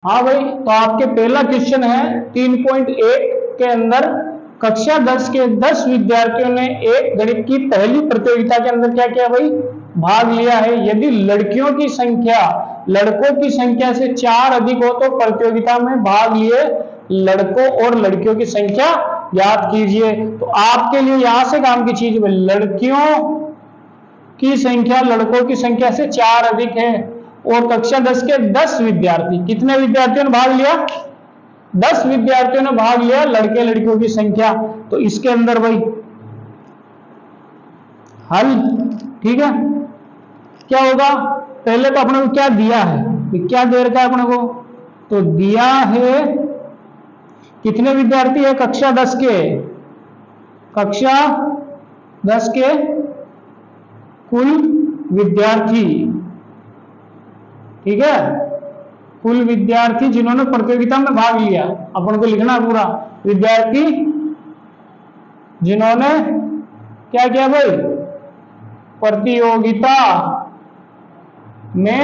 हाँ भाई, तो आपके पहला क्वेश्चन है 3.1 के अंदर कक्षा 10 के 10 विद्यार्थियों ने एक गणित की पहली प्रतियोगिता के अंदर क्या किया भाई, भाग लिया है। यदि लड़कियों की संख्या लड़कों की संख्या से 4 अधिक हो तो प्रतियोगिता में भाग लिए लड़कों और लड़कियों की संख्या याद कीजिए। तो आपके लिए यहां से काम की चीज है, लड़कियों की संख्या लड़कों की संख्या से 4 अधिक है और कक्षा 10 के 10 विद्यार्थी, कितने विद्यार्थियों ने भाग लिया, 10 विद्यार्थियों ने भाग लिया, लड़के लड़कियों की संख्या। तो इसके अंदर भाई हल, ठीक है, क्या होगा, पहले तो अपने को क्या दिया है, क्या दे रखा है अपने को, तो दिया है कितने विद्यार्थी है कक्षा 10 के, कक्षा 10 के कुल विद्यार्थी, ठीक है, कुल विद्यार्थी जिन्होंने प्रतियोगिता में भाग लिया, अपन को लिखना है पूरा, विद्यार्थी जिन्होंने क्या किया भाई, प्रतियोगिता में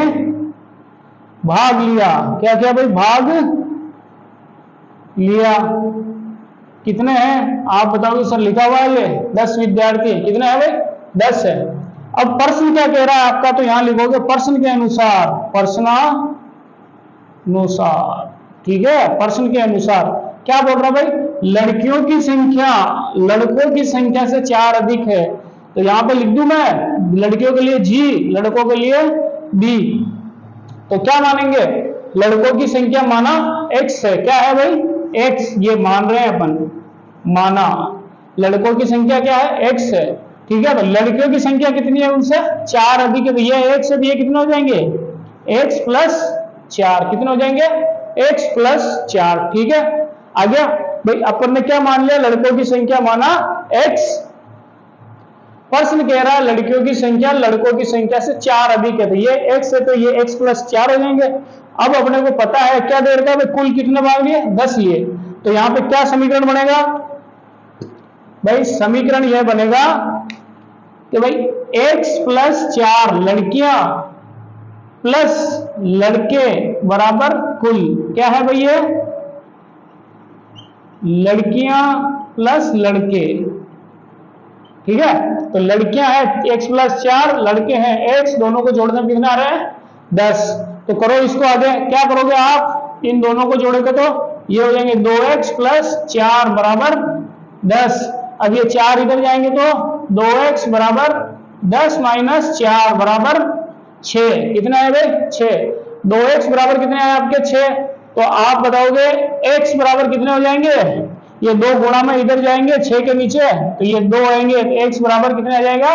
भाग लिया, क्या किया भाई, भाग लिया। कितने हैं आप बताओगे सर, लिखा हुआ है ये 10 विद्यार्थी, कितने हैं भाई, 10 है। अब प्रश्न क्या कह रहा है आपका, तो यहां लिखोगे प्रश्न के अनुसार, प्रश्नानुसार, ठीक है, प्रश्न के अनुसार क्या बोल रहा भाई, लड़कियों की संख्या लड़कों की संख्या से 4 अधिक है। तो यहां पे लिख दूं मैं, लड़कियों के लिए जी, लड़कों के लिए बी। तो क्या मानेंगे, लड़कों की संख्या माना x है, क्या है भाई, x, ये मान रहे हैं अपन, माना लड़कों की संख्या क्या है, x है, ठीक है। तो लड़कियों की संख्या कितनी है, उनसे 4 अधिक है, तो ये x है, ये कितने हो जाएंगे, x प्लस 4, कितने हो जाएंगे, x प्लस 4, ठीक है। आगे भाई अपन ने क्या मान लिया, लड़कों की संख्या माना x, प्रश्न कह रहा है लड़कियों की संख्या लड़कों की संख्या से 4 अधिक है, तो ये x है, तो ये x प्लस 4 हो जाएंगे। अब अपने को पता है क्या दे रखा है, कुल कितने भाग लिए, 10 लिए। तो यहां पे क्या समीकरण बनेगा भाई, समीकरण यह बनेगा कि भाई x प्लस 4 लड़कियां प्लस लड़के बराबर कुल, क्या है भाई, ये लड़कियां प्लस लड़के, ठीक है। तो लड़कियां हैं x प्लस 4, लड़के हैं x, दोनों को जोड़ने में कितना आ रहा है, 10। तो करो इसको, आगे क्या करोगे आप, इन दोनों को जोड़ोगे तो ये हो जाएंगे 2x प्लस 4 बराबर 10। अब ये 4 इधर जाएंगे तो 2x बराबर 10 माइनस 4 बराबर 6, कितना है भाई, 6। 2x बराबर कितने आए आपके, 6। तो आप बताओगे x बराबर कितने हो जाएंगे, ये 2 गुणा में इधर जाएंगे 6 के नीचे, तो ये 2 आएंगे, तो x बराबर कितने आ जाएगा,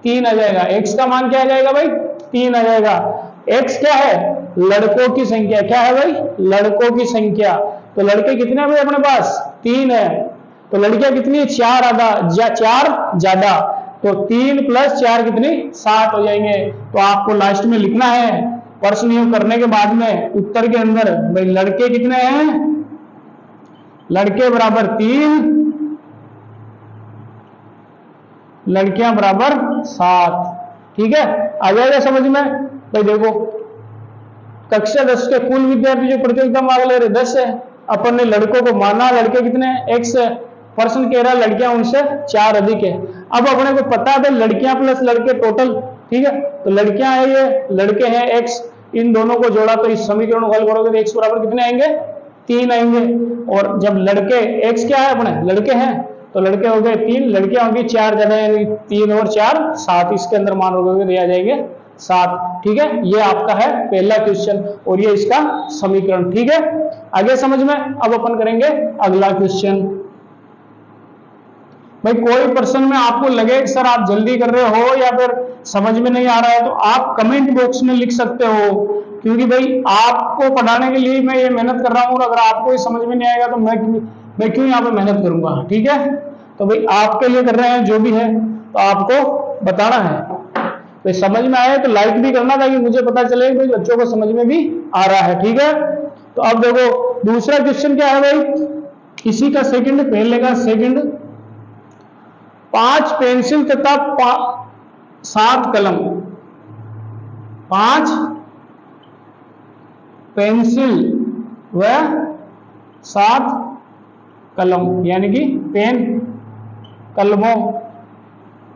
3 आ जाएगा। x का मान क्या आ जाएगा भाई, 3 आ जाएगा। x क्या है, लड़कों की संख्या, क्या है भाई, लड़कों की संख्या। तो लड़के कितने हैं भाई अपने पास, 3 है। तो लड़कियां कितनी, 4 आधा 4 ज्यादा, तो 3 प्लस 4 कितनी, 7 हो जाएंगे। तो आपको लास्ट में लिखना है, प्रश्न योग करने के बाद में उत्तर के अंदर भाई लड़के कितने हैं, लड़के बराबर 3, लड़कियां बराबर 7, ठीक है। आ जाएगा समझ में भाई। देखो कक्षा 10 के कुल विद्यार्थी जो प्रतियोगिता मांग ले रहे 10 है, अपन ने लड़कों को माना, लड़के कितने हैं, x है, प्रश्न कह रहा है लड़कियां उनसे 4 अधिक है। अब अपने को पता है लड़कियां प्लस लड़के टोटल, ठीक है। तो लड़कियां है ये, लड़के हैं x, इन दोनों को जोड़ा तो इस समीकरण को हल करोगे तो x बराबर कितने आएंगे, 3 आएंगे। और जब लड़के x क्या है अपने, लड़के हैं, तो लड़के हो गए 3, लड़कियां होंगी 4 ज्यादा, यानी 3 और 4 7, इसके अंदर मान रखोगे तो आ जाएंगे 7, ठीक है। ये आपका है पहला क्वेश्चन और ये इसका समीकरण, ठीक है। आगे समझ में, अब अपन करेंगे अगला क्वेश्चन। भाई कोई प्रश्न में आपको लगे कि सर आप जल्दी कर रहे हो या फिर समझ में नहीं आ रहा है, तो आप कमेंट बॉक्स में लिख सकते हो, क्योंकि भाई आपको पढ़ाने के लिए मैं ये मेहनत कर रहा हूँ, और अगर आपको ये समझ में नहीं आएगा तो मैं क्यों यहाँ पे मेहनत करूंगा, ठीक है। तो भाई आपके लिए कर रहे हैं, जो भी है तो आपको बताना है। तो समझ में आए तो लाइक भी करना, ताकि मुझे पता चले कि बच्चों को समझ में भी आ रहा है, ठीक है। तो अब देखो दूसरा क्वेश्चन क्या है भाई, इसी का सेकंड, पहले का सेकंड, 5 पेंसिल तथा 7 कलम, 5 पेंसिल व 7 कलम, यानी कि पेन कलमों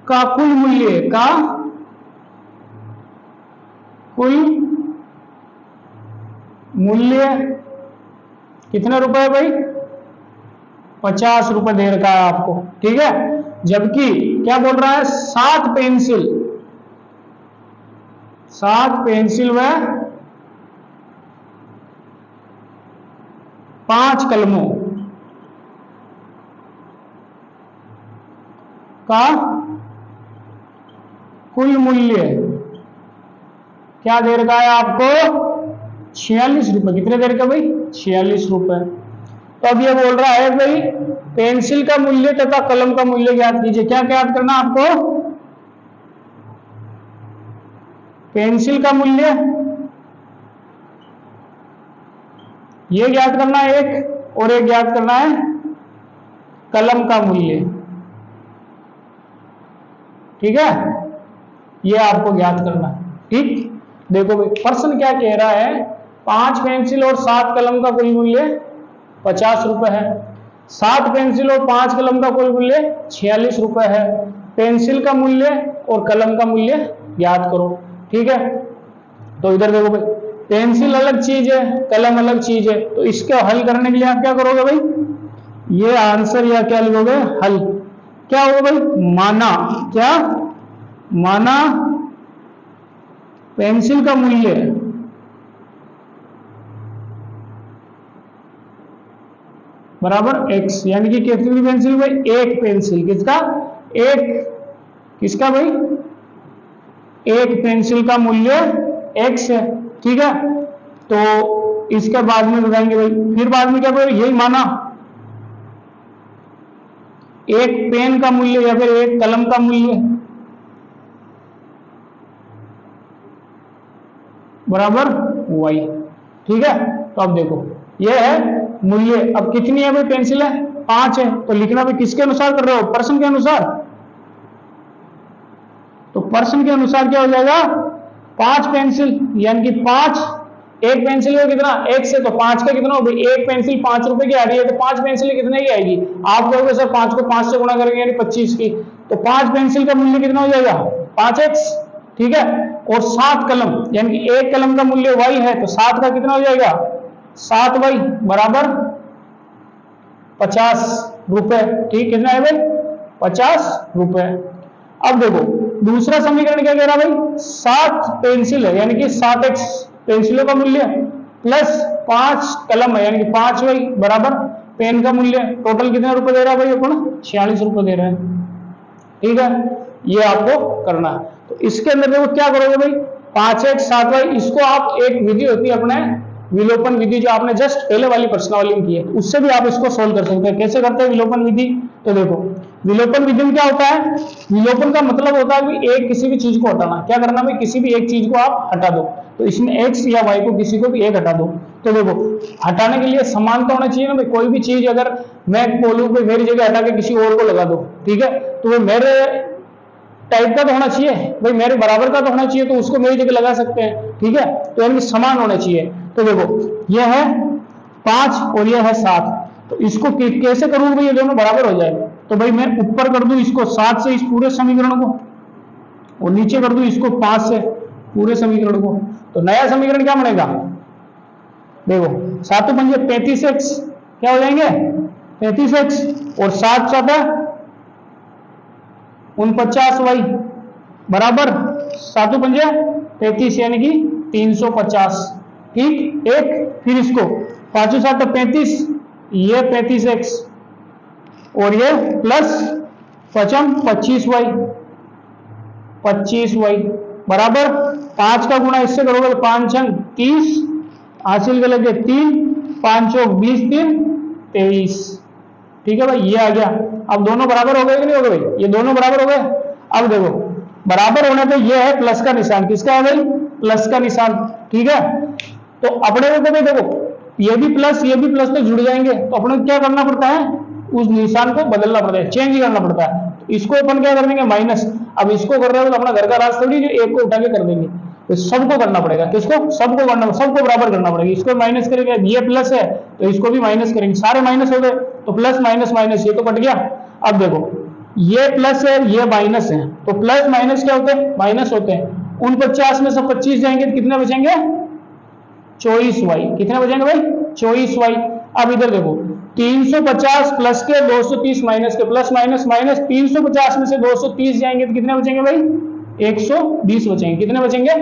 का कुल मूल्य कितने रुपए है भाई? 50 रुपए दे रखा है आपको, ठीक है। जबकि क्या बोल रहा है? 7 पेंसिल व 5 कलमों का कुल मूल्य क्या दे रखा है आपको? 46 रुपए। कितने दे रखा भाई? 46 रुपए। तो अब ये बोल रहा है भाई पेंसिल का मूल्य तथा कलम का मूल्य ज्ञात कीजिए। क्या ज्ञात करना आपको? पेंसिल का मूल्य ये ज्ञात करना है एक, और एक ज्ञात करना है कलम का मूल्य, ठीक है। ये आपको ज्ञात करना है, ठीक। देखो भाई प्रश्न क्या कह रहा है? 5 पेंसिल और 7 कलम का कुल मूल्य 50 रुपए है। 7 पेंसिल और 5 कलम का कुल मूल्य 46 रुपए है। पेंसिल का मूल्य और कलम का मूल्य ज्ञात करो, ठीक है। तो इधर देखो भाई पेंसिल अलग चीज है, कलम अलग चीज है, तो इसको हल करने के लिए आप क्या करोगे भाई? ये आंसर या क्या लिखोगे? हल। क्या होगा भाई? माना, क्या माना पेंसिल का मूल्य बराबर x, यानी कि कितनी पेंसिल भाई? एक पेंसिल। किसका? किसका भाई? एक पेंसिल का मूल्य x है, ठीक है। तो इसके बाद में बताएंगे भाई, फिर बाद में क्या भाई? यही माना एक पेन का मूल्य या फिर एक कलम का मूल्य बराबर y, ठीक है। तो अब देखो ये है मूल्य। अब कितनी है भाई पेंसिल? है 5 है। तो लिखना भी किसके अनुसार कर रहे हो? प्रश्न के अनुसार। तो प्रश्न के अनुसार क्या हो जाएगा? 5 पेंसिल, यानी कि 5, एक पेंसिल का कितना? एक से, तो 5 का कितना हो भाई? एक पेंसिल 5 रुपए की आ रही है, तो 5 पेंसिल कितने की आएगी? आप कहोगे सर 5 को 5 से गुणा करेंगे यानी 25 की, तो 5 पेंसिल का मूल्य कितना हो जाएगा? 5x, ठीक है। और 7 कलम, यानी कि एक कलम का मूल्य y है, तो 7 का कितना हो जाएगा? 7y बराबर 50 रुपए, ठीक। कितना है भाई? 50 रुपए। अब देखो दूसरा समीकरण क्या कह रहा है भाई? 7 पेंसिल है, यानी कि 7x पेंसिलों का मूल्य प्लस 5 कलम है, यानी कि 5y बराबर पेन का मूल्य। टोटल कितने रुपए दे रहा है भाई अपन? 46 रुपए दे रहे हैं, ठीक है। ये आपको करना है। तो इसके अंदर देखो क्या करोगे भाई? 5x 7y, इसको आप एक विधि होती है अपने विलोपन विधि, जो आपने जस्ट पहले वाली प्रश्नावली में की है, उससे भी आप इसको सोल्व कर सकते हैं। कैसे करते हैं विलोपन विधि? तो देखो विलोपन विधि में क्या होता है? विलोपन का मतलब होता है कि एक किसी भी चीज को हटाना। क्या करना भाई? किसी भी एक चीज को आप हटा दो। तो इसमें x या y को किसी को भी एक हटा दो। तो देखो हटाने के लिए समानता होना चाहिए ना भाई। कोई भी चीज अगर मैं बोलूं भाई मेरी जगह हटा के किसी और को लगा दो, ठीक है, तो वो मेरे टाइप का तो होना चाहिए भाई, मेरे बराबर का तो होना चाहिए, तो उसको मेरी जगह लगा सकते हैं, ठीक है। तो यानी समान होना चाहिए। तो देखो यह है 5 और यह है 7, तो इसको कैसे करूं भाई ये दोनों बराबर हो जाए? तो भाई मैं ऊपर कर दूं इसको 7 से इस पूरे समीकरण को, और नीचे कर दूं इसको 5 से पूरे समीकरण को। तो नया समीकरण क्या बनेगा? देखो 7 पंजे 35x, क्या हो जाएंगे? 35x, और 7 7 49y बराबर 7 पंजे 35, यानी कि 350, ठीक। एक फिर इसको 5 7 35, ये 35x और ये प्लस 25y बराबर 5 का गुणा इससे करोगे तो 5 छंग 30, हासिल कर लेंगे 3, 5 चौक 20, 3 23, ठीक है भाई। ये आ गया। अब दोनों बराबर हो गए कि नहीं हो गए भाई? ये दोनों बराबर हो गए। अब देखो बराबर होने पे ये है प्लस का निशान। किसका है भाई? प्लस का निशान, ठीक है। तो अपने को भाई देखो ये भी प्लस तो जुड़ जाएंगे, तो अपने को क्या करना पड़ता है? उस निशान को बदलना पड़ता है, चेंज करना पड़ता है। तो इसको अपन क्या कर देंगे? माइनस। अब इसको कर रहे हो तो अपना घर का राज थोड़ी जो एक को उठा के कर देंगे, तो सबको करना पड़ेगा, किसको, सबको करना, सबको बराबर करना पड़ेगा। इसको माइनस करेंगे, ये प्लस है तो इसको भी माइनस करेंगे, सारे माइनस हो गए तो प्लस माइनस माइनस ये तो कट गया। अब देखो ये प्लस है ये माइनस है, तो प्लस माइनस क्या होते हैं, माइनस होते हैं। उन 50 में से 25 जाएंगे तो कितने बचेंगे, 24y। कितने बचेंगे भाई, 24y। अब इधर देखो 350 प्लस के 230 माइनस के, प्लस माइनस माइनस, 350 में से 230 जाएंगे तो कितने बचेंगे भाई, 120 बचेंगे। कितने बचेंगे,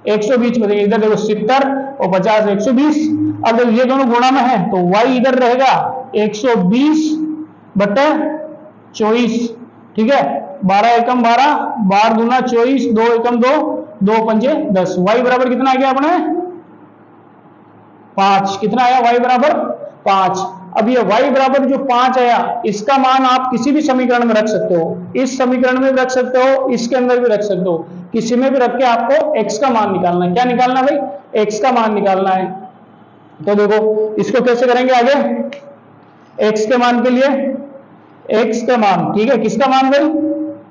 120 बचेंगे। इधर देखो 70 और 50 120। अब ये दोनों गुणा में है तो y इधर रहेगा 120 बटे 24, ठीक है। 12 एकम 12, 12 दूना 24, 2 एकम 2, 2 पंजे 10। y बराबर कितना आ गया अपने 5। कितना आया, y बराबर 5। अब ये y बराबर जो 5 आया, इसका मान आप किसी भी समीकरण में रख सकते हो, इस समीकरण में भी रख सकते हो, इसके अंदर भी रख सकते हो, किसी में भी रख के आपको x का मान निकालना है। क्या निकालना है भाई, x का मान निकालना है। तो देखो इसको कैसे करेंगे आगे, x के मान के लिए x का मान, ठीक है, किसका मान भाई,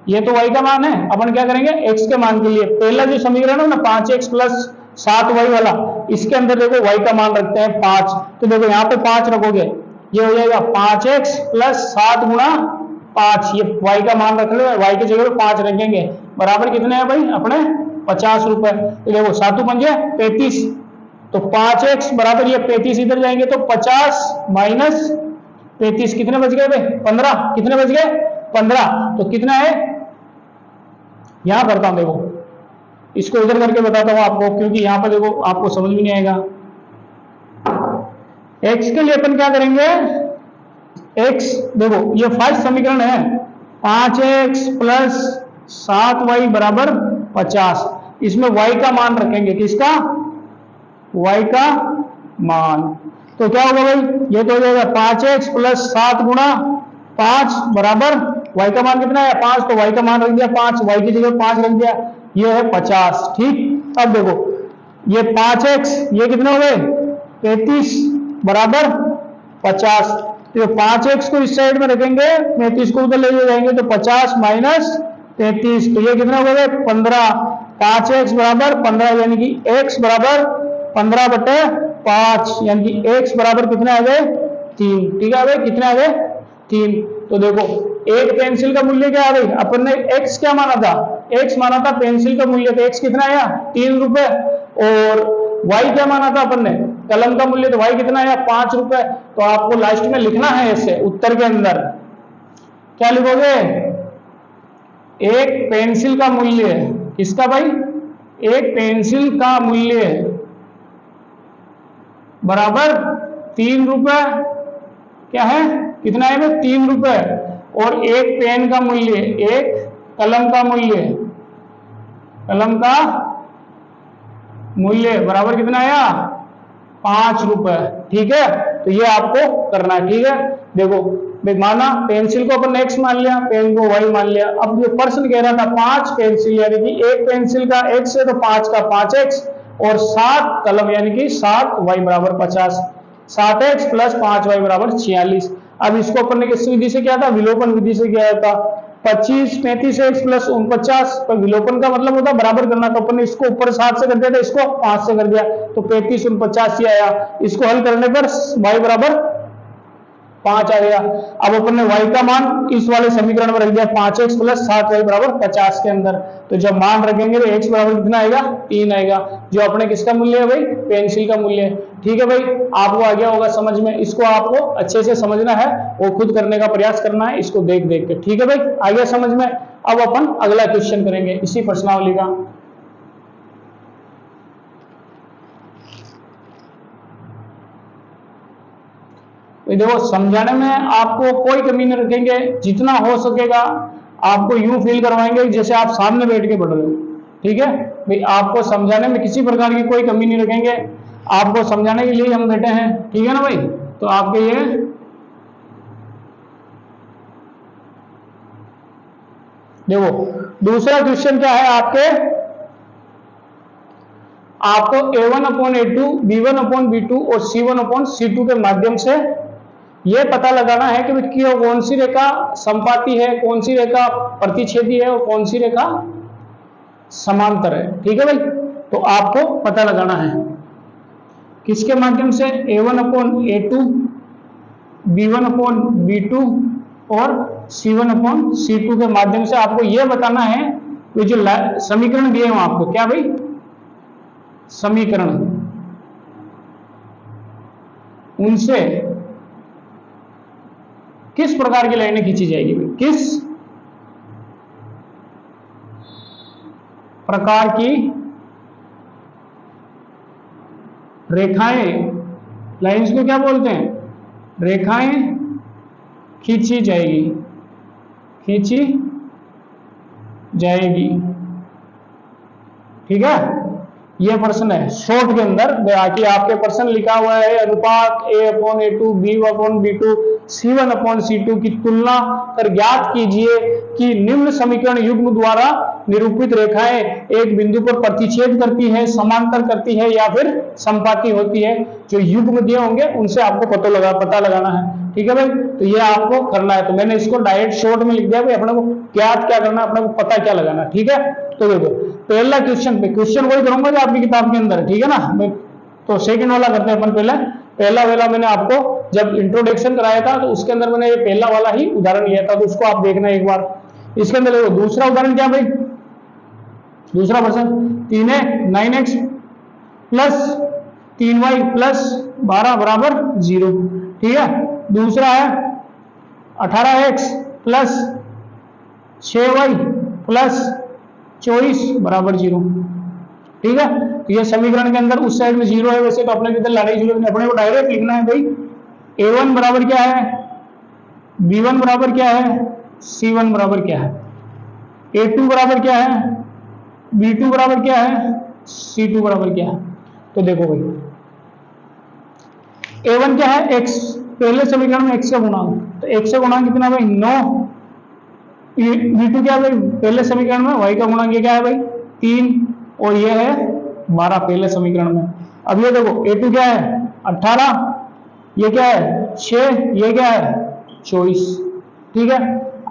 ये तो y का मान है। अपन क्या करेंगे, x के मान के लिए पहला जो समीकरण है ना 5x प्लस 7y वाला, इसके अंदर देखो y का मान रखते हैं 5। तो देखो यहाँ पे 5 रखोगे, ये हो जाएगा 5x प्लस 7 गुणा 5, ये y का मान रख लो, y की जगह पे 5 रखेंगे, बराबर कितने हैं भाई अपने 50 रुपए। तो देखो 7 पंजे 35, तो 5x बराबर ये 35 इधर जाएंगे तो 50 माइनस 35 कितने बच गए भाई, 15। कितने बच गए, 15। तो कितना है, यहां करता हूं, देखो इसको इधर करके बताता हूं आपको, क्योंकि यहां पर देखो आपको समझ में नहीं आएगा। x के लिए अपन क्या करेंगे, x देखो ये फर्स्ट समीकरण है 5x प्लस 7y बराबर 50। इसमें y का मान रखेंगे, किसका, y का मान। तो क्या होगा भाई, ये तो हो जाएगा 5x प्लस 7 गुणा 5 बराबर y का मान कितना है 5, तो y का मान रख दिया 5, y की जगह 5 रख दिया, ये है 50, ठीक। अब देखो ये 5x ये कितने हो गए 35 बराबर 50। तो 5x को इस साइड में रखेंगे, 35 को उधर ले जाएंगे तो 50 माइनस 33, तो ये कितना हो गए 15। 5x बराबर 15 यानी कि x बराबर 15 बटे 5, यानी कि x बराबर कितने आ गए 3, ठीक है भाई, कितने आ गए 3। तो देखो एक पेंसिल का मूल्य क्या आ गई, अपन ने x क्या माना था, x माना था पेंसिल का मूल्य, तो x कितना आया 3 रुपए। और y क्या माना था अपन ने, कलम का मूल्य, तो y कितना आया 5 रुपए। तो आपको लास्ट में लिखना है ऐसे उत्तर के अंदर, क्या लिखोगे, एक पेंसिल का मूल्य, किसका भाई, एक पेंसिल का मूल्य बराबर 3 रुपए, क्या है कितना है 3 रुपए। और एक पेन का मूल्य, एक कलम का मूल्य, कलम का मूल्य बराबर कितना आया 5 रुपए, ठीक है। तो ये आपको करना है, ठीक है। देखो माना पेंसिल को अपन x मान लिया, पेन को y मान लिया। अब जो प्रश्न कह रहा था 5 पेंसिल यानी कि एक पेंसिल का x है तो 5 का 5x, और 7 कलम यानी कि 7y बराबर 50, 7x प्लस 5y बराबर 46। अब इसको अपन ने किस विधि से किया था, विलोपन विधि से किया था। 25 35x प्लस 49 पर विलोपन का मतलब होता है बराबर करना, तो अपन ने इसको ऊपर 7 से कर दिया था, इसको 5 से कर दिया, तो 35 49 ही आया। इसको हल करने पर y बराबर 5 आ गया। अब अपन ने y का मान इस वाले समीकरण में रख दिया 5x प्लस 7y बराबर 50 के अंदर। तो जब मान रखेंगे तो x बराबर कितना आएगा 3 आएगा, जो अपने किसका मूल्य है भाई, पेंसिल का मूल्य है, ठीक है भाई। आपको आ गया होगा समझ में, इसको आपको अच्छे से समझना है और खुद करने का प्रयास करना है, इसको देख देख के, ठीक है भाई, आ गया समझ में। अब अपन अगला क्वेश्चन करेंगे इसी प्रश्नावली का। देखो समझाने में आपको कोई कमी नहीं रखेंगे, जितना हो सकेगा आपको यूं फील करवाएंगे जैसे आप सामने बैठ के पढ़ रहे हो, ठीक है भाई। आपको समझाने में किसी प्रकार की कोई कमी नहीं रखेंगे, आपको समझाने के लिए हम बैठे हैं, ठीक है ना भाई। तो आपके ये देखो दूसरा क्वेश्चन क्या है आपको a1/a2 b1/b2 और c1/c2 के माध्यम से यह पता लगाना है कि कौन सी रेखा समपाती है, कौन सी रेखा प्रतिच्छेदी है और कौन सी रेखा समांतर है। ठीक है भाई, तो आपको पता लगाना है किसके माध्यम से, A1/A2, B1/B2 और C1/C2 के माध्यम से आपको यह बताना है कि जो समीकरण दिए हैं आपको, क्या भाई, समीकरण, उनसे किस प्रकार की लाइनें खींची जाएगी, किस प्रकार की रेखाएं, लाइंस को क्या बोलते हैं, रेखाएं खींची जाएगी, खींची जाएगी। ठीक है, ये प्रश्न है शॉर्ट के अंदर, बाकी आपके प्रश्न लिखा हुआ है अनुपात A/A2, B/B2, C1/C2 की तुलना कर ज्ञात कीजिए कि निम्न समीकरण युग्म द्वारा निरूपित रेखाएं एक बिंदु पर प्रतिच्छेद करती है, समांतर करती है या फिर संपाती होती है। जो युग्म दिए होंगे उनसे आपको पता लगाना है। ठीक है भाई, तो ये आपको करना है। तो मैंने इसको डायरेक्ट शॉर्ट में लिख दिया भाई, अपने को ज्ञात क्या करना है, अपने को पता क्या लगाना। ठीक है, तो देखो पहला क्वेश्चन पे, क्वेश्चन वही करूंगा जो आपकी किताब के अंदर। ठीक है ना, तो सेकंड वाला करते हैं अपन पहले। पहला वाला मैंने आपको जब इंट्रोडक्शन कराया था तो उसके अंदर मैंने ये पहला वाला ही उदाहरण लिया था, तो उसको आप देखना एक बार। इसके अंदर देखो दूसरा उदाहरण क्या भाई, दूसरा प्रश्न 9x प्लस 3y प्लस 12 बराबर 0। ठीक है, दूसरा है 18x प्लस 6y प्लस 24 बराबर 0। ठीक है, तो ये समीकरण के अंदर उस साइड में 0 है, वैसे तो अपने किधर लाने की जरूरत नहीं, अपने को डायरेक्ट लिखना है भाई A1 बराबर क्या है, B1 बराबर क्या है, C1 बराबर क्या है, A2 बराबर क्या है, B2 बराबर क्या है, C2 बराबर क्या है। तो देखो भाई A1 क्या है, x, पहले समीकरण में x का गुणांक, तो x का गुणांक कितना भाई 9। B2 क्या है भाई, पहले समीकरण में y का गुणांक ये क्या है भाई 3, और ये है 12 पहले समीकरण में। अब ये देखो A2 क्या है 18, ये क्या है 6, ये क्या है 24। ठीक है,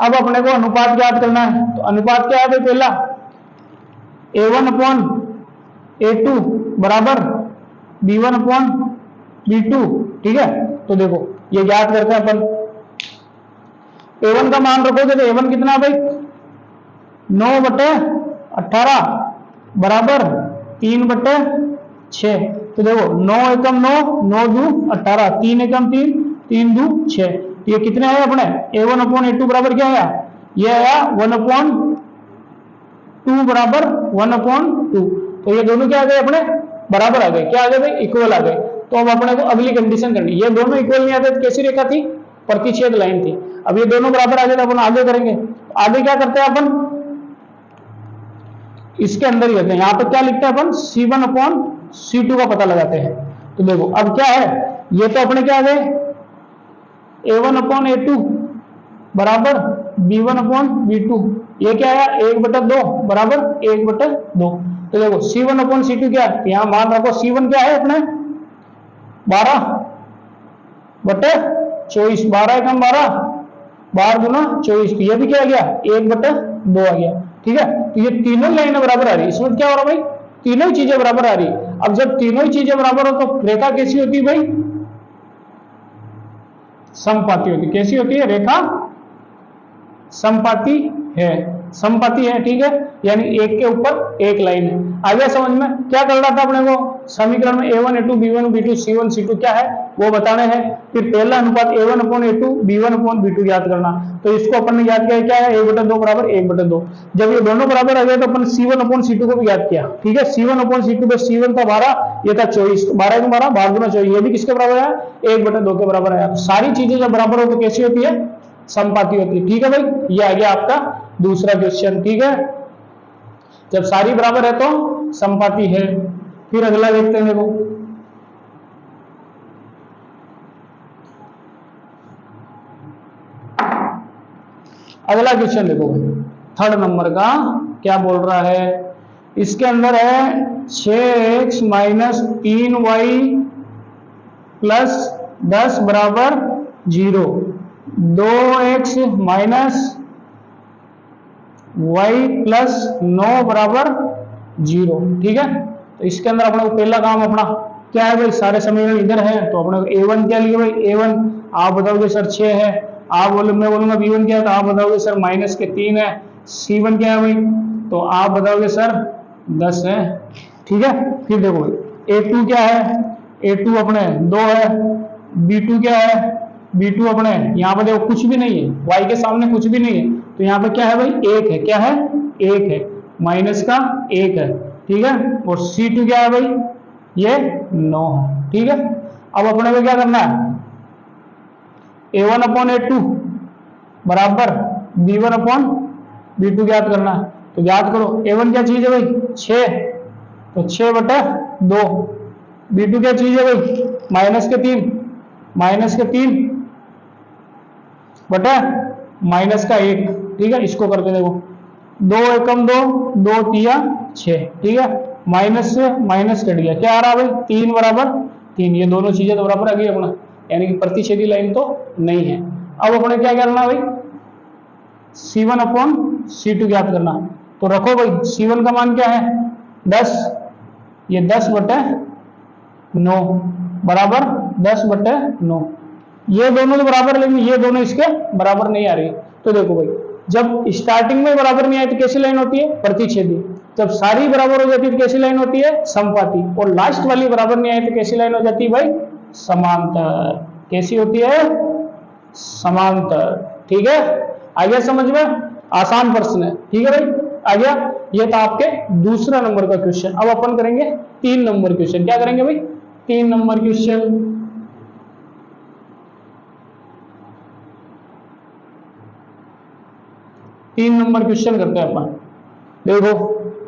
अब अपने को अनुपात ज्ञात करना है, तो अनुपात क्या है भाई, पहला A1/A2 बराबर B1/B2। ठीक है, तो देखो ये ज्ञात करते हैं अपन। A1 का मान रखोगे तो A1 कितना भाई 9/18 बराबर 3/6। तो देखो 9 एकम 9, 9 दू 18, 3 एकम 3, 3 दू 6। ये कितने आए अपने A1/A2 बराबर क्या आया, ये आया 1/2 बराबर 1/2। तो ये दोनों क्या आ गए अपने बराबर आ गए, क्या आ गए भाई इक्वल आ गए। तो अब अपने को अगली कंडीशन करनी, ये दोनों इक्वल नहीं आते तो कैसी रेखा थी, प्रतिच्छेद लाइन थी। अब ये दोनों बराबर आ गए तो अपन आगे करेंगे। आगे क्या करते हैं अपन, इसके अंदर ही होते हैं, यहां पर क्या लिखते हैं अपन C1/C2 का पता लगाते हैं। तो देखो अब क्या है, ये तो अपने क्या आ गए A1/A2 बराबर B1/B2, ये क्या आया 1/2 बराबर 1/2। तो देखो C1/C2 क्या है, यहां मान रखो C1 क्या है अपने 12/24, 12 एकम 12, 12 गुना 24, तो ये भी क्या आ गया 1/2 आ गया। ठीक है, तो ये तीनों लाइनें बराबर आ रही है। इसमें क्या हो रहा भाई, तीनों ही चीजें बराबर आ रही। अब जब तीनों ही चीजें बराबर हो तो रेखा कैसी होती है भाई, समपाती होती। कैसी होती है, रेखा समपाती है, समपाती है। ठीक है, यानी एक के ऊपर एक लाइन है। आ गया समझ में, क्या कर रहा था अपने को, समीकरण में A1/A2 B1/B2 C1/C2 क्या है वो बताने हैं। फिर पहला अनुपात A1/A2 B1/B2 याद करना, तो इसको अपन ने याद किया क्या है 1/2 बराबर 1/2। जब ये दोनों बराबर आ गए तो अपन C1/C2 को भी याद किया। ठीक है, C1/C2 पे C1 था 12, ये था 24, 12 गुना 12, 12 गुना 24, ये भी किसके बराबर आया 1/2 के बराबर आया। तो सारी चीजें जब बराबर हो तो कैसी होती है, समपाती होती है। ठीक है भाई, ये आ गया आपका दूसरा क्वेश्चन। ठीक है, जब सारी बराबर है तो समपाती है। फिर अगला देखते हैं, देखो अगला क्वेश्चन देखो थर्ड नंबर का क्या बोल रहा है। इसके अंदर है 6x माइनस 3y प्लस 10 बराबर 0, 2x माइनस y प्लस 9 बराबर 0। ठीक है, तो इसके अंदर अपने को पहला काम अपना क्या है भाई, सारे समीकरण इधर है तो अपने को a1 क्या लिया भाई, a1 आप बताओगे सर 6 है, आप बोलो, मैं बोलूंगा b1 क्या है तो आप बताओगे सर माइनस के 3 है, c1 क्या है भाई तो आप बताओगे सर 10 है। ठीक है, फिर देखो भाई a2 क्या है, a2 अपने 2 है, b2 क्या है, b2 अपने यहाँ पर देखो कुछ भी नहीं है, y के सामने कुछ भी नहीं है तो यहाँ पे क्या है भाई 1 है, क्या है 1 है, माइनस का 1 है। ठीक है, और c2 क्या है भाई ये 9 है। ठीक है, अब अपने को क्या करना है, a1 अपॉन a2 बराबर b1 अपॉन b2 ज्ञात करना है। तो ज्ञात करो, a1 क्या चीज है भाई 6, तो 6 बटा 2, b2 क्या चीज है भाई माइनस के 3, माइनस के 3 बटा माइनस का 1। ठीक है, इसको करके देखो, 2 एकम 2, 2 तिया 6। ठीक है, माइनस से माइनस कट गया, क्या आ रहा भाई 3 बराबर 3, ये दोनों चीजें तो बराबर आ गई अपना, यानी कि प्रतिच्छेदी लाइन तो नहीं है। अब अपने क्या करना भाई c1 अपॉन c2 ज्ञात करना, तो रखो भाई c1 का मान क्या है 10, ये 10 बटे 9 बराबर 10 बटे 9, ये दोनों तो बराबर, लेकिन ये दोनों इसके बराबर नहीं आ रही। तो देखो भाई जब स्टार्टिंग में बराबर नहीं आई तो कैसी लाइन होती है प्रतिच्छेदी, जब सारी बराबर हो जाती है तो कैसी लाइन होती है समपाती, और लास्ट वाली बराबर नहीं आई तो कैसी लाइन हो जाती है भाई समांतर। कैसी होती है समांतर। ठीक है, आ गया समझ में, आसान प्रश्न है। ठीक है भाई, आ गया, ये था आपके दूसरा नंबर का क्वेश्चन। अब अपन करेंगे 3 नंबर क्वेश्चन। क्या करेंगे भाई 3 नंबर क्वेश्चन। 3 नंबर क्वेश्चन करते हैं अपन। देखो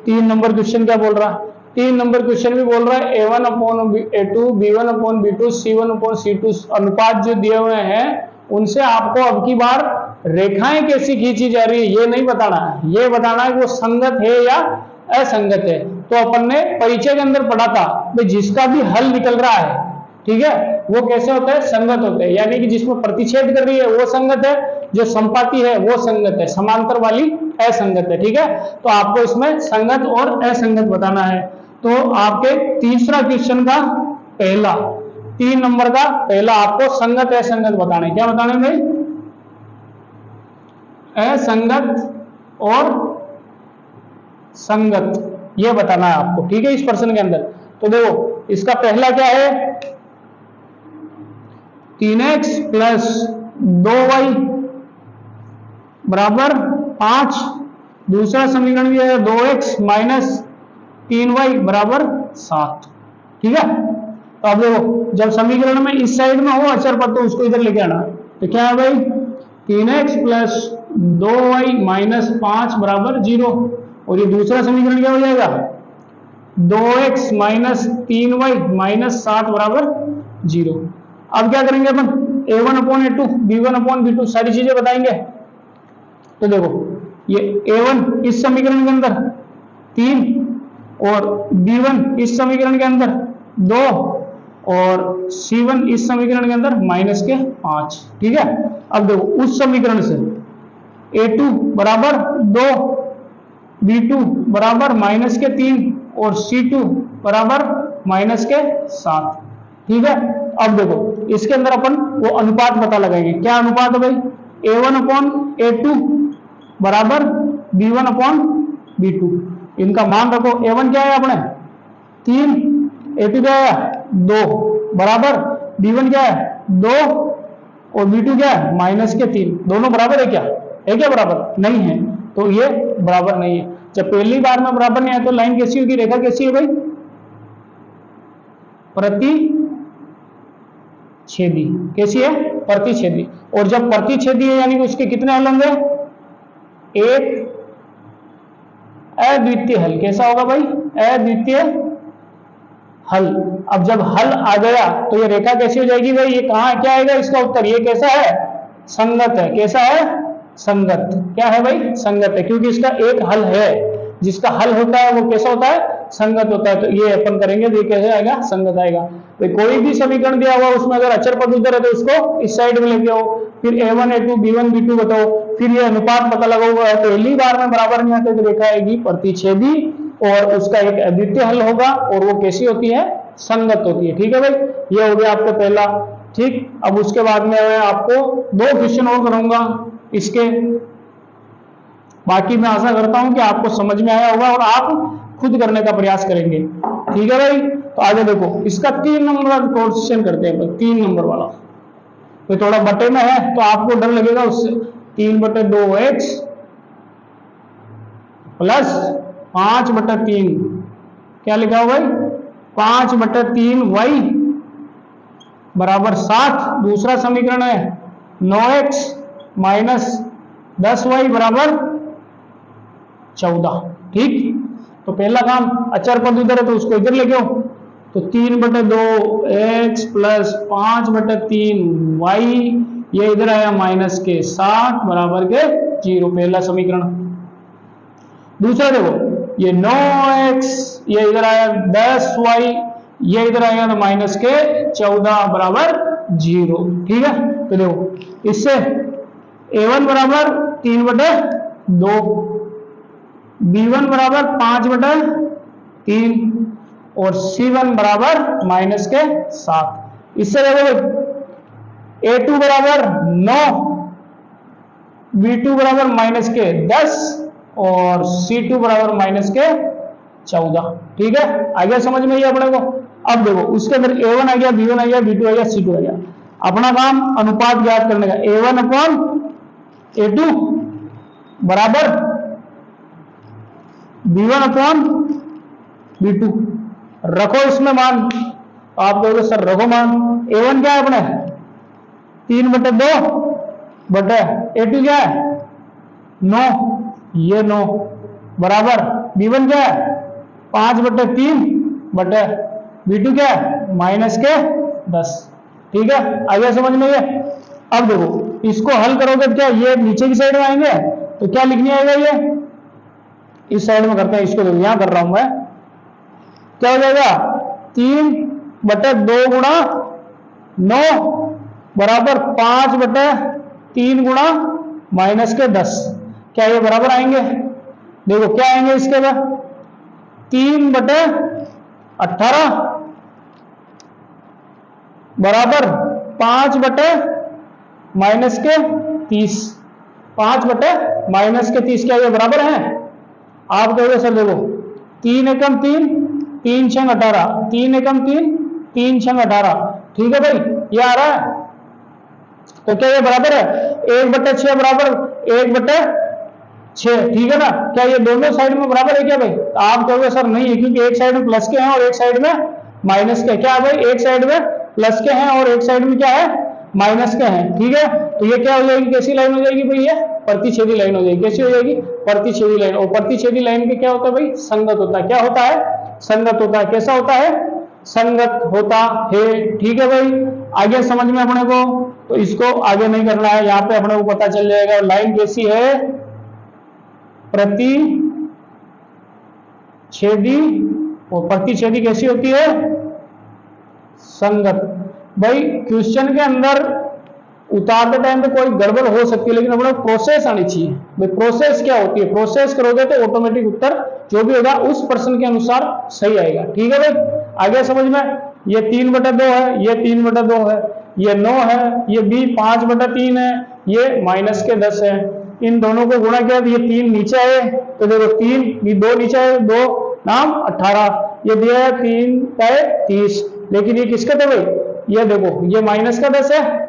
3 नंबर क्वेश्चन क्या बोल रहा है, 3 नंबर क्वेश्चन भी बोल रहा है a1 upon a2, b1 upon b2, c1 upon c2 अनुपात जो दिए हुए हैं उनसे आपको अब की बार रेखाएं कैसी खींची जा रही है ये नहीं बताना है, ये बताना है कि वो संगत है या असंगत है। तो अपन ने परिचय के अंदर पढ़ा था भाई जिसका भी हल निकल रहा है, ठीक है, वो कैसे होता है संगत होते हैं, यानी कि जिसमें प्रतिच्छेद कर रही है वो संगत है, जो संपाती है वो संगत है, समांतर वाली असंगत है। ठीक है, तो आपको इसमें संगत और असंगत बताना है। तो आपके तीसरा क्वेश्चन का पहला 3 नंबर का पहला आपको संगत असंगत बताना है। क्या बताना है भाई असंगत और संगत, ये बताना है आपको। ठीक है, इस प्रश्न के अंदर तो देखो इसका पहला क्या है 3x प्लस 2y बराबर 5, दूसरा समीकरण भी है 2x माइनस 3y बराबर 7। ठीक है, तो अब देखो जब समीकरण में इस साइड में हो अचर पद तो उसको इधर लेके आना, तो क्या है भाई 3x प्लस 2y माइनस 5 बराबर 0, और ये दूसरा समीकरण क्या हो जाएगा 2x माइनस 3y माइनस 7 बराबर 0। अब क्या करेंगे अपन a1 upon a2, b1 upon b2 सारी चीजें बताएंगे। तो देखो ये a1 इस समीकरण के अंदर 3 और b1 इस समीकरण के अंदर 2 और c1 इस समीकरण के अंदर माइनस के 5। ठीक है, अब देखो उस समीकरण से a2 बराबर 2, b2 बराबर माइनस के 3 और c2 बराबर माइनस के 7। ठीक है, अब देखो इसके अंदर अपन वो अनुपात पता लगाएंगे। क्या अनुपात है भाई a1 अपॉन a2 बराबर b1 अपॉन b2, इनका मान रखो। a1 क्या है अपने 3, a2 क्या है 2 बराबर b1 क्या है 2 और b2 क्या है माइनस के 3, दोनों बराबर है क्या, है क्या बराबर नहीं है, तो ये बराबर नहीं है। जब पहली बार में बराबर नहीं आया तो लाइन कैसी होगी, रेखा कैसी है भाई प्रतिच्छेदी। कैसी है प्रतिच्छेदी, और जब प्रतिच्छेदी है यानी कि उसके कितने हल होंगे, एक अद्वितीय हल। कैसा होगा भाई अद्वितीय हल। अब जब हल आ गया तो ये रेखा कैसी हो जाएगी भाई, ये कहां क्या आएगा इसका उत्तर, ये कैसा है संगत है। कैसा है संगत, क्या है भाई संगत है, क्योंकि इसका एक हल है, जिसका हल होता है वो कैसा होता है संगत होता है। तो ये अपन करेंगे तो ये कैसे आएगा संगत आएगा। तो कोई भी समीकरण दिया हुआ उसमें अगर अचर पद उधर है तो उसको इस साइड में लेके आओ, फिर a1 a2 b1 b2 बताओ, फिर ये अनुपात पता लगा हुआ है तो पहली बार में बराबर नहीं आते तो रेखा आएगी प्रतिच्छेदी और उसका एक अद्वितीय हल होगा और वो कैसी होती है, संगत होती है। ठीक है भाई, ये हो गया आपका पहला। ठीक, अब उसके बाद में मैं आपको 2 क्वेश्चन और करूंगा इसके, बाकी मैं आशा करता हूं कि आपको समझ में आया होगा और आप खुद करने का प्रयास करेंगे। ठीक है भाई, तो आगे देखो इसका 3 नंबर वाला क्वेश्चन करते हैं। 3 नंबर वाला तो थोड़ा बटे में है तो आपको डर लगेगा उससे। 3/2x प्लस 5/3 क्या लिखा हो भाई, 5/3y बराबर 7। दूसरा समीकरण है 9x माइनस 10y बराबर 14। ठीक, तो पहला काम अचर पद इधर है तो उसको इधर लेके आओ, तो 3/2x प्लस 5/3y ये इधर आया माइनस के 7 बराबर के 0, पहला समीकरण। दूसरा देखो ये 9x ये इधर आया 10y ये इधर आएगा तो माइनस के 14 बराबर 0। ठीक है, तो देखो इससे a1 बराबर 3/2, b1 बराबर 5/3 और c1 बराबर माइनस के 7। इससे देखो a2 बराबर 9, b2 बराबर माइनस के 10 और c2 बराबर माइनस के 14। ठीक है, आ गया समझ में ये अपने को। अब देखो उसके अंदर a1 आ गया, b1 आ गया, b2 आ गया, c2 आ गया। अपना काम अनुपात ज्ञात करने का, a1 अपॉन a2 बराबर b1 अपॉन b2। रखो इसमें मान, आप कहोगे सर रखो मान। a1 क्या है अपने 3/2 बटे a2 क्या है 9, ये 9 बराबर b1 क्या है 5/3 बटे b2 क्या है माइनस के 10। ठीक है, आ गया समझ में ये। अब देखो इसको हल करोगे क्या, ये नीचे की साइड में आएंगे तो क्या लिखने आएगा, ये इस साइड में करते हैं इसको, देखो यहां कर रहा हूं मैं, क्या हो जाएगा 3/2 गुणा 9 बराबर 5/3 गुणा माइनस के 10। क्या ये बराबर आएंगे, देखो क्या आएंगे इसके बाद 3/18 बराबर 5/-30, 5/-30 क्या ये बराबर है। आप कहोगे सर देखो 3 एकम 3, 3 छंग 18, 3 एकम 3, 3 छंग 18। ठीक है भाई, ये आ रहा है तो क्या ये बराबर है 1/6 बराबर 1/6। ठीक है ना, क्या ये दोनों साइड में बराबर है क्या भाई, तो आप कहोगे सर नहीं है क्योंकि एक साइड में प्लस के हैं और एक साइड में माइनस के। क्या है भाई, एक साइड में प्लस के हैं और एक साइड में क्या है माइनस के हैं। ठीक है, तो ये क्या हो जाएगी, कैसी लाइन हो जाएगी भाई, ये प्रतिच्छेदी लाइन हो जाएगी। कैसी हो जाएगी, प्रतिच्छेदी लाइन। और प्रतिच्छेदी लाइन के क्या होता है भाई, संगत होता है। क्या होता है, संगत होता है। कैसा होता है, संगत होता है। ठीक है भाई, आगे समझ में अपने को, तो इसको आगे नहीं करना है, यहाँ पे अपने को पता चल जाएगा लाइन कैसी है, प्रतिच्छेदी। और प्रतिच्छेदी कैसी होती है, संगत। भाई क्वेश्चन के अंदर उतारते टाइम पे कोई गड़बड़ हो सकती है लेकिन अपने प्रोसेस आनी चाहिए। भाई प्रोसेस क्या होती है, प्रोसेस करोगे तो ऑटोमेटिक उत्तर जो भी होगा उस प्रश्न के अनुसार सही आएगा। ठीक है भाई, आगे समझ में, ये 3/2 है, ये 3/2 है, ये 9 है, ये b 5/3 है, ये माइनस के 10 है। इन दोनों को गुणा किया तो ये 3 नीचे आए तो देखो 3, ये 2 नीचे आए, 2 नाम 18, ये दिया है 3/30। लेकिन ये किसका था भाई, ये देखो ये माइनस का 10 है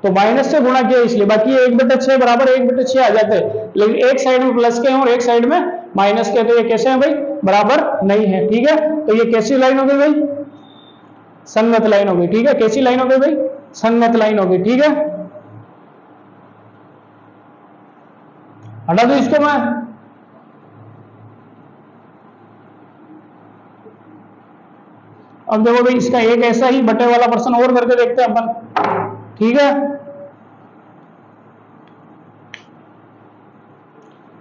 तो माइनस से गुणा किया इसलिए, बाकी 1/6 बराबर 1/6 आ जाते हैं। लेकिन एक साइड में प्लस के हैं और एक साइड में माइनस के, तो ये कैसे हैं भाई, बराबर नहीं है। ठीक है, तो ये कैसी लाइन हो गई भाई, संगत लाइन हो गई। ठीक है, कैसी लाइन हो गई भाई, संगत लाइन हो गई। ठीक है, हटा दो इसको मैं। अब देखो भाई इसका एक ऐसा ही बटे वाला प्रश्न और करके देखते हैं अपन। ठीक है,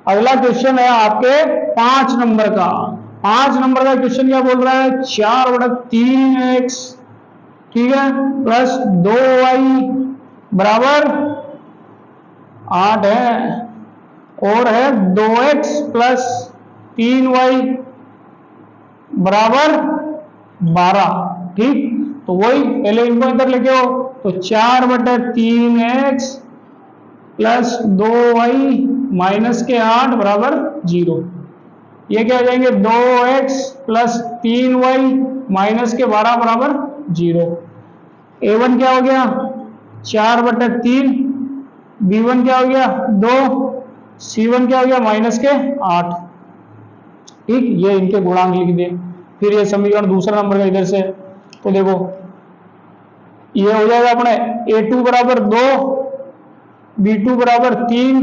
अगला क्वेश्चन है आपके 5 नंबर का। 5 नंबर का क्वेश्चन क्या बोल रहा है, 4/3x ठीक है प्लस 2y बराबर 8 है और है 2x प्लस 3y बराबर 12। ठीक, तो वही पहले इनको इधर लेके आओ, तो 4/3x प्लस 2y माइनस के 8 बराबर 0। ये क्या हो जाएंगे 2x प्लस 3y माइनस के 12 बराबर 0। a1 क्या हो गया 4/3, b1 क्या हो गया 2, c1 क्या हो गया माइनस के 8। ठीक, ये इनके गुणांक लिख दे। फिर ये समीकरण दूसरा नंबर का इधर से, तो देखो ये हो जाएगा अपने a2 बराबर 2, b2 बराबर 3,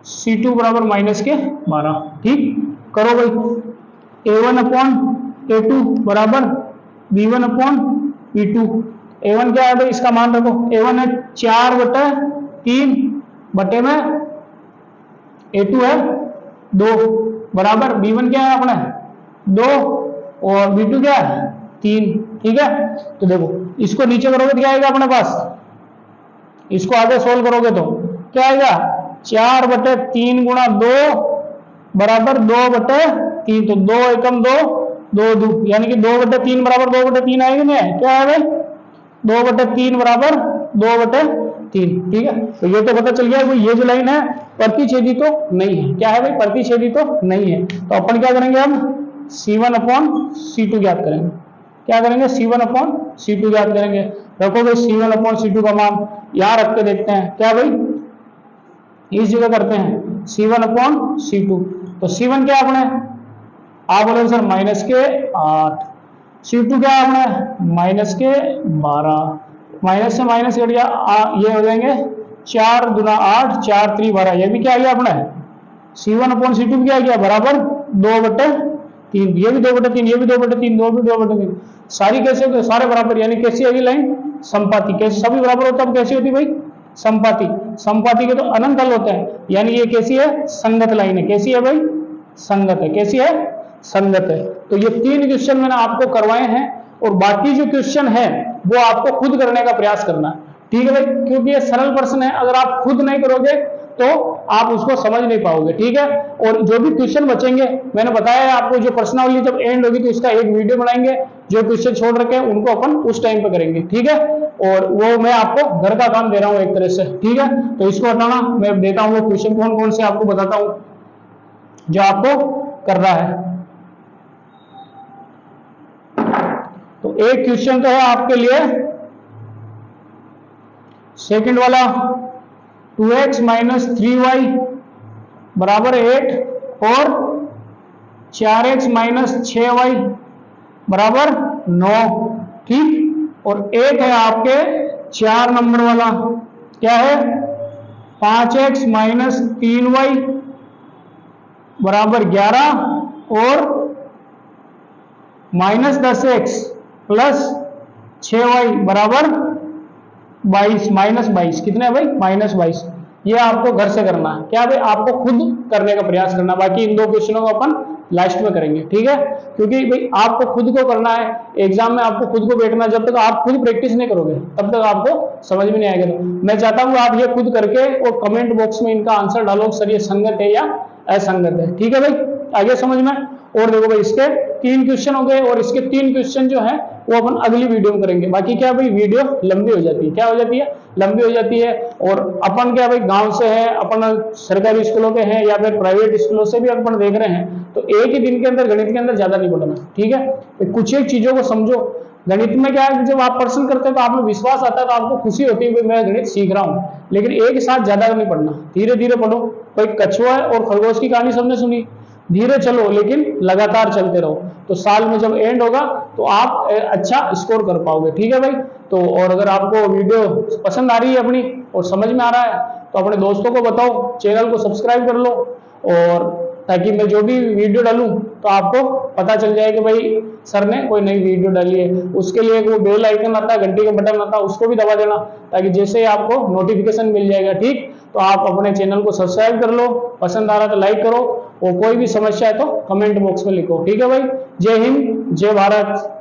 c2 बराबर माइनस के 12। ठीक, करो भाई a1 अपॉन a2 बराबर b1 अपॉन b2। a1 क्या है भाई, इसका मान रखो, a1 है 4/3 बटे में a2 है 2 बराबर b1 क्या है अपना 2 और b2 क्या है 3। ठीक है, तो देखो इसको नीचे करोगे तो क्या आएगा अपने पास, इसको आगे सोल्व करोगे तो क्या आएगा 4/3 गुणा 2 बराबर 2/3। तो 2 एकम 2, 2 2 यानी कि 2/3 बराबर 2/3 आएगा नहीं, क्या है भाई 2/3 बराबर 2/3। ठीक है, तो ये तो पता चल गया भाई, ये जो लाइन है प्रतिच्छेदी तो नहीं है। क्या है भाई, प्रतिच्छेदी तो नहीं है। तो अपन क्या करेंगे, हम C1 अपॉन C2 ज्ञात करेंगे। क्या करेंगे, C1 अपॉन C2 ज्ञात करेंगे। रखो भाई C1 अपॉन C2 का मान यहां रख के देखते हैं। क्या भाई, इस जगह करते हैं C1 अपॉन C2। तो C1 क्या अपने, आप बोले सर माइनस के 8, C2 क्या अपने माइनस के 12, माइनस से माइनस कट गया, ये हो जाएंगे 4 गुना 8, 4 3 12। ये भी क्या आ गया अपने C1 अपॉन C2 क्या आ गया बराबर 2/3। ये भी 2/3, ये भी 2/3, 2/3। सारी कैसे होते, सारे बराबर, यानी कैसी आएगी लाइन संपाती। कैसे सभी बराबर होता है, कैसी होती भाई संपाती। संपाती के तो अनंत हल होते हैं, यानी ये कैसी है संगत लाइन है। कैसी है भाई, संगत है। कैसी है, संगत है। तो ये 3 क्वेश्चन मैंने आपको करवाए हैं और बाकी जो क्वेश्चन है वो आपको खुद करने का प्रयास करना है। ठीक है भाई, क्योंकि ये सरल प्रश्न है, अगर आप खुद नहीं करोगे तो आप उसको समझ नहीं पाओगे। ठीक है, और जो भी क्वेश्चन बचेंगे मैंने बताया है आपको, जो प्रश्नावली जब एंड होगी तो इसका एक वीडियो बनाएंगे, जो क्वेश्चन छोड़ रखे हैं उनको अपन उस टाइम पे करेंगे। ठीक है, और वो मैं आपको घर का काम दे रहा हूं एक तरह से। ठीक है, तो इसको हटाना, मैं देता हूं वो क्वेश्चन कौन कौन से आपको बताता हूं जो आपको करना है। तो एक क्वेश्चन तो है आपके लिए सेकंड वाला, 2x माइनस 3y बराबर 8 और 4x माइनस 6y बराबर 9। ठीक, और एक है आपके 4 नंबर वाला, क्या है 5x माइनस 3y बराबर 11 और माइनस 10x प्लस 6y बराबर 22, माइनस 22। कितने है भाई, माइनस 22। ये आपको घर से करना है। क्या भाई, आपको खुद करने का प्रयास करना, बाकी इन 2 क्वेश्चनों को अपन लास्ट में करेंगे। ठीक है, क्योंकि भाई आपको खुद को करना है, एग्जाम में आपको खुद को बैठना, जब तक आप खुद प्रैक्टिस नहीं करोगे तब तक आपको समझ में नहीं आएगा। तो मैं चाहता हूँ आप ये खुद करके और कमेंट बॉक्स में इनका आंसर डालो, सर ये संगत है या असंगत है। ठीक है भाई, आगे समझ में। और देखो भाई इसके 3 क्वेश्चन हो गए और इसके 3 क्वेश्चन जो है वो अपन अगली वीडियो में करेंगे। बाकी क्या भाई वीडियो लंबी हो जाती है, क्या हो जाती है, लंबी हो जाती है। और अपन क्या भाई गांव से है, अपन सरकारी स्कूलों के हैं या फिर प्राइवेट स्कूलों से भी अपन देख रहे हैं, तो एक ही दिन के अंदर गणित के अंदर ज्यादा नहीं पढ़ना। ठीक है, तो कुछ एक चीजों को समझो। गणित में क्या है, जब आप प्रश्न करते हैं तो आप में विश्वास आता है, तो आपको खुशी होती है कि मैं गणित सीख रहा हूँ। लेकिन एक साथ ज्यादा नहीं पढ़ना, धीरे धीरे पढ़ो। कोई कछुआ और खरगोश की कहानी सबने सुनी, धीरे चलो लेकिन लगातार चलते रहो, तो साल में जब एंड होगा तो आप अच्छा स्कोर कर पाओगे। ठीक है भाई, तो और अगर आपको वीडियो पसंद आ रही है अपनी और समझ में आ रहा है तो अपने दोस्तों को बताओ, चैनल को सब्सक्राइब कर लो, और ताकि मैं जो भी वीडियो डालूं तो आपको पता चल जाए कि भाई सर ने कोई नई वीडियो डाली है। उसके लिए वो बेल आइकन आता है, घंटी का बटन आता है, उसको भी दबा देना, ताकि जैसे ही आपको नोटिफिकेशन मिल जाएगा। ठीक, तो आप अपने चैनल को सब्सक्राइब कर लो, पसंद आ रहा तो लाइक करो, और कोई भी समस्या है तो कमेंट बॉक्स में लिखो। ठीक है भाई, जय हिंद, जय भारत।